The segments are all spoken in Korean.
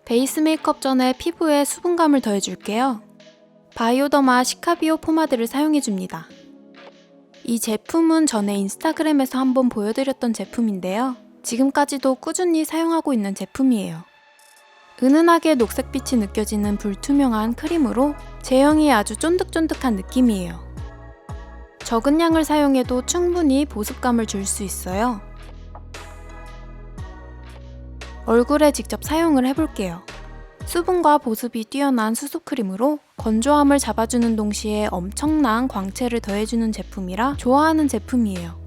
베이스 메이크업 전에 피부에 수분감을 더해줄게요. 바이오더마 시카비오 포마드를 사용해줍니다. 이 제품은 전에 인스타그램에서 한번 보여드렸던 제품인데요. 지금까지도 꾸준히 사용하고 있는 제품이에요. 은은하게 녹색빛이 느껴지는 불투명한 크림으로 제형이 아주 쫀득쫀득한 느낌이에요. 적은 양을 사용해도 충분히 보습감을 줄 수 있어요. 얼굴에 직접 사용을 해볼게요. 수분과 보습이 뛰어난 수수크림으로 건조함을 잡아주는 동시에 엄청난 광채를 더해주는 제품이라 좋아하는 제품이에요.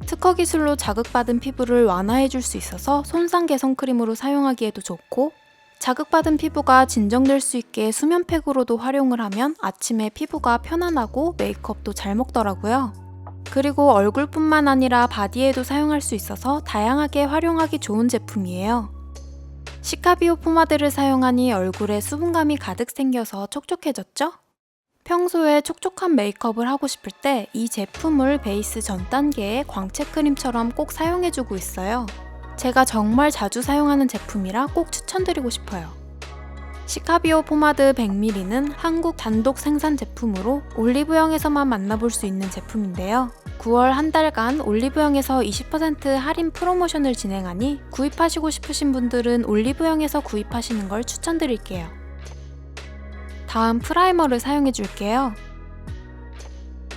특허 기술로 자극받은 피부를 완화해줄 수 있어서 손상 개선 크림으로 사용하기에도 좋고, 자극받은 피부가 진정될 수 있게 수면팩으로도 활용을 하면 아침에 피부가 편안하고 메이크업도 잘 먹더라고요. 그리고 얼굴뿐만 아니라 바디에도 사용할 수 있어서 다양하게 활용하기 좋은 제품이에요. 시카비오 포마드를 사용하니 얼굴에 수분감이 가득 생겨서 촉촉해졌죠? 평소에 촉촉한 메이크업을 하고 싶을 때 이 제품을 베이스 전 단계의 광채 크림처럼 꼭 사용해주고 있어요. 제가 정말 자주 사용하는 제품이라 꼭 추천드리고 싶어요. 시카비오 포마드 100ml는 한국 단독 생산 제품으로 올리브영에서만 만나볼 수 있는 제품인데요. 9월 한 달간 올리브영에서 20% 할인 프로모션을 진행하니 구입하시고 싶으신 분들은 올리브영에서 구입하시는 걸 추천드릴게요. 다음 프라이머를 사용해 줄게요.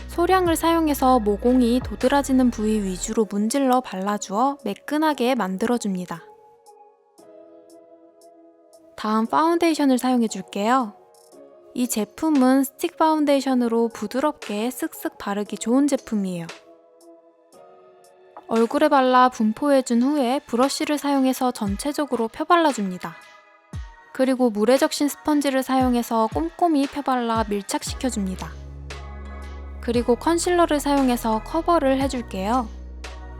소량을 사용해서 모공이 도드라지는 부위 위주로 문질러 발라주어 매끈하게 만들어줍니다. 다음 파운데이션을 사용해 줄게요. 이 제품은 스틱 파운데이션으로 부드럽게 쓱쓱 바르기 좋은 제품이에요. 얼굴에 발라 분포해준 후에 브러쉬를 사용해서 전체적으로 펴발라줍니다. 그리고 물에 적신 스펀지를 사용해서 꼼꼼히 펴발라 밀착시켜줍니다. 그리고 컨실러를 사용해서 커버를 해줄게요.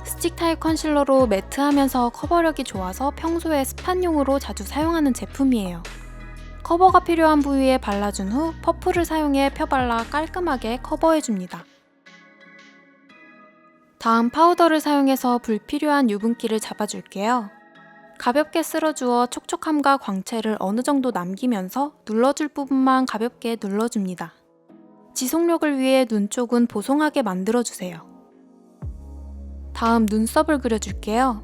스틱 타입 컨실러로 매트하면서 커버력이 좋아서 평소에 스판용으로 자주 사용하는 제품이에요. 커버가 필요한 부위에 발라준 후 퍼프를 사용해 펴발라 깔끔하게 커버해줍니다. 다음 파우더를 사용해서 불필요한 유분기를 잡아줄게요. 가볍게 쓸어주어 촉촉함과 광채를 어느 정도 남기면서 눌러줄 부분만 가볍게 눌러줍니다. 지속력을 위해 눈 쪽은 보송하게 만들어주세요. 다음 눈썹을 그려줄게요.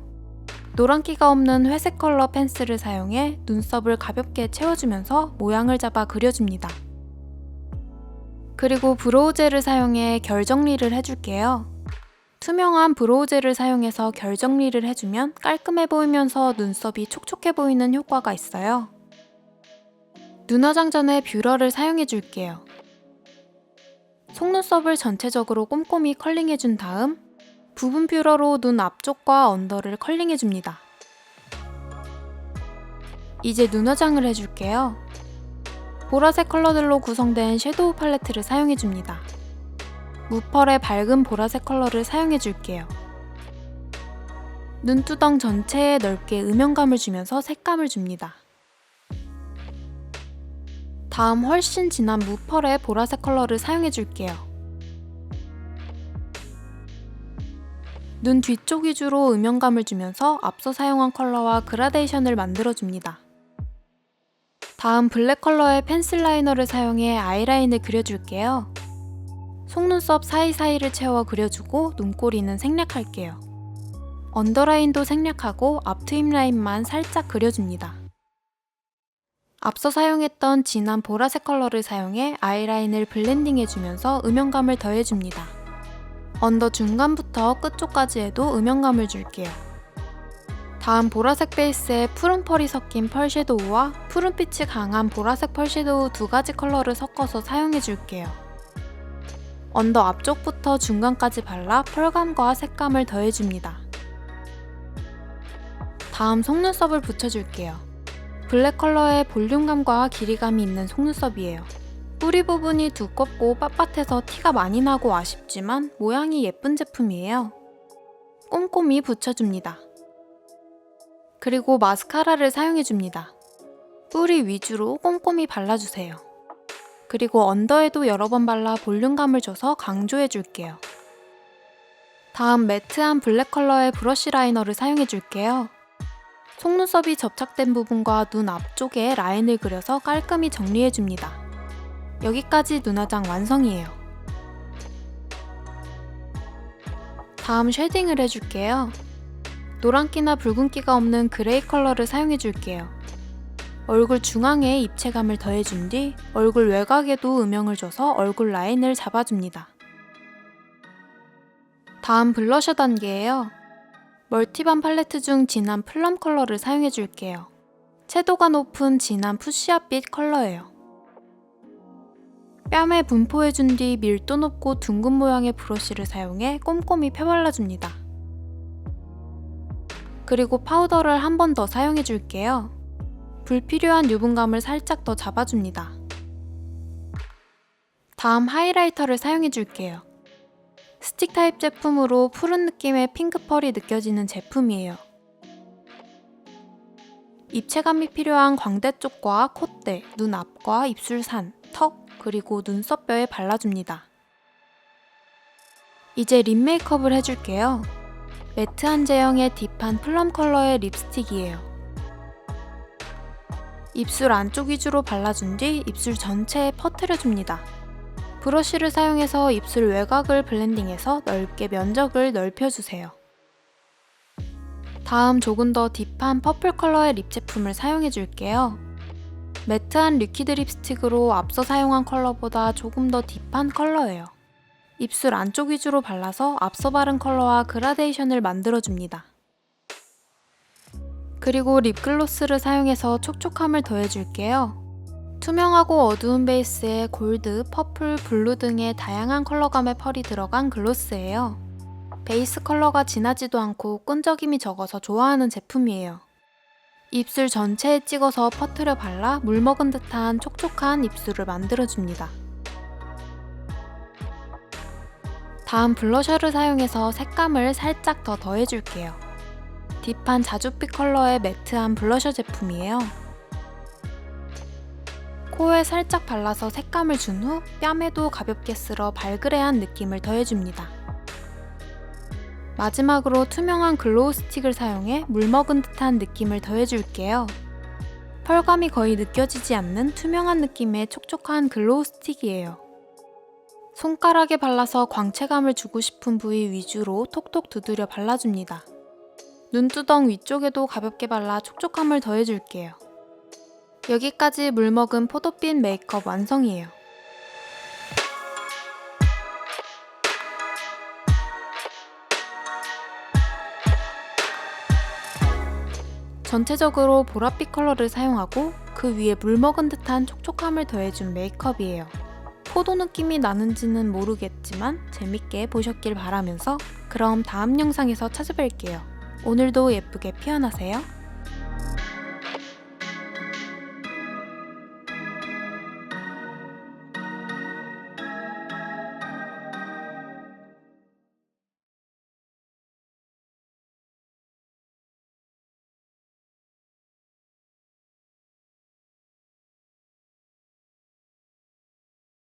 노란기가 없는 회색 컬러 펜슬을 사용해 눈썹을 가볍게 채워주면서 모양을 잡아 그려줍니다. 그리고 브로우 젤을 사용해 결 정리를 해줄게요. 투명한 브로우 젤을 사용해서 결 정리를 해주면 깔끔해 보이면서 눈썹이 촉촉해 보이는 효과가 있어요. 눈 화장 전에 뷰러를 사용해 줄게요. 속눈썹을 전체적으로 꼼꼼히 컬링해준 다음 부분 뷰러로 눈 앞쪽과 언더를 컬링해줍니다. 이제 눈 화장을 해줄게요. 보라색 컬러들로 구성된 섀도우 팔레트를 사용해줍니다. 무펄의 밝은 보라색 컬러를 사용해줄게요. 눈두덩 전체에 넓게 음영감을 주면서 색감을 줍니다. 다음 훨씬 진한 무펄의 보라색 컬러를 사용해줄게요. 눈 뒤쪽 위주로 음영감을 주면서 앞서 사용한 컬러와 그라데이션을 만들어줍니다. 다음 블랙 컬러의 펜슬 라이너를 사용해 아이라인을 그려줄게요. 속눈썹 사이사이를 채워 그려주고 눈꼬리는 생략할게요. 언더라인도 생략하고 앞트임 라인만 살짝 그려줍니다. 앞서 사용했던 진한 보라색 컬러를 사용해 아이라인을 블렌딩해주면서 음영감을 더해줍니다. 언더 중간부터 끝쪽까지 해도 음영감을 줄게요. 다음 보라색 베이스에 푸른 펄이 섞인 펄 섀도우와 푸른빛이 강한 보라색 펄 섀도우 두 가지 컬러를 섞어서 사용해줄게요. 언더 앞쪽부터 중간까지 발라 펄감과 색감을 더해줍니다. 다음 속눈썹을 붙여줄게요. 블랙 컬러의 볼륨감과 길이감이 있는 속눈썹이에요. 뿌리 부분이 두껍고 빳빳해서 티가 많이 나고 아쉽지만 모양이 예쁜 제품이에요. 꼼꼼히 붙여줍니다. 그리고 마스카라를 사용해줍니다. 뿌리 위주로 꼼꼼히 발라주세요. 그리고 언더에도 여러 번 발라 볼륨감을 줘서 강조해줄게요. 다음 매트한 블랙 컬러의 브러쉬 라이너를 사용해줄게요. 속눈썹이 접착된 부분과 눈 앞쪽에 라인을 그려서 깔끔히 정리해줍니다. 여기까지 눈화장 완성이에요. 다음 쉐딩을 해줄게요. 노란기나 붉은기가 없는 그레이 컬러를 사용해줄게요. 얼굴 중앙에 입체감을 더해준 뒤 얼굴 외곽에도 음영을 줘서 얼굴 라인을 잡아줍니다. 다음 블러셔 단계예요. 멀티밤 팔레트 중 진한 플럼 컬러를 사용해줄게요. 채도가 높은 진한 푸시아빛 컬러예요. 뺨에 분포해준 뒤 밀도 높고 둥근 모양의 브러쉬를 사용해 꼼꼼히 펴발라줍니다. 그리고 파우더를 한 번 더 사용해줄게요. 불필요한 유분감을 살짝 더 잡아줍니다. 다음 하이라이터를 사용해줄게요. 스틱 타입 제품으로 푸른 느낌의 핑크 펄이 느껴지는 제품이에요. 입체감이 필요한 광대 쪽과 콧대, 눈 앞과 입술 산, 턱, 그리고 눈썹뼈에 발라줍니다. 이제 립 메이크업을 해줄게요. 매트한 제형의 딥한 플럼 컬러의 립스틱이에요. 입술 안쪽 위주로 발라준 뒤 입술 전체에 퍼뜨려줍니다. 브러쉬를 사용해서 입술 외곽을 블렌딩해서 넓게 면적을 넓혀주세요. 다음 조금 더 딥한 퍼플 컬러의 립 제품을 사용해줄게요. 매트한 리퀴드 립스틱으로 앞서 사용한 컬러보다 조금 더 딥한 컬러예요. 입술 안쪽 위주로 발라서 앞서 바른 컬러와 그라데이션을 만들어줍니다. 그리고 립글로스를 사용해서 촉촉함을 더해줄게요. 투명하고 어두운 베이스에 골드, 퍼플, 블루 등의 다양한 컬러감의 펄이 들어간 글로스예요. 베이스 컬러가 진하지도 않고 끈적임이 적어서 좋아하는 제품이에요. 입술 전체에 찍어서 퍼트려 발라 물 먹은 듯한 촉촉한 입술을 만들어줍니다. 다음 블러셔를 사용해서 색감을 살짝 더 더해줄게요. 딥한 자줏빛 컬러의 매트한 블러셔 제품이에요. 코에 살짝 발라서 색감을 준 후 뺨에도 가볍게 쓸어 발그레한 느낌을 더해줍니다. 마지막으로 투명한 글로우 스틱을 사용해 물 먹은 듯한 느낌을 더해줄게요. 펄감이 거의 느껴지지 않는 투명한 느낌의 촉촉한 글로우 스틱이에요. 손가락에 발라서 광채감을 주고 싶은 부위 위주로 톡톡 두드려 발라줍니다. 눈두덩 위쪽에도 가볍게 발라 촉촉함을 더해줄게요. 여기까지 물먹은 포도빛 메이크업 완성이에요. 전체적으로 보랏빛 컬러를 사용하고 그 위에 물먹은 듯한 촉촉함을 더해준 메이크업이에요. 포도 느낌이 나는지는 모르겠지만 재밌게 보셨길 바라면서 그럼 다음 영상에서 찾아뵐게요. 오늘도 예쁘게 피어나세요.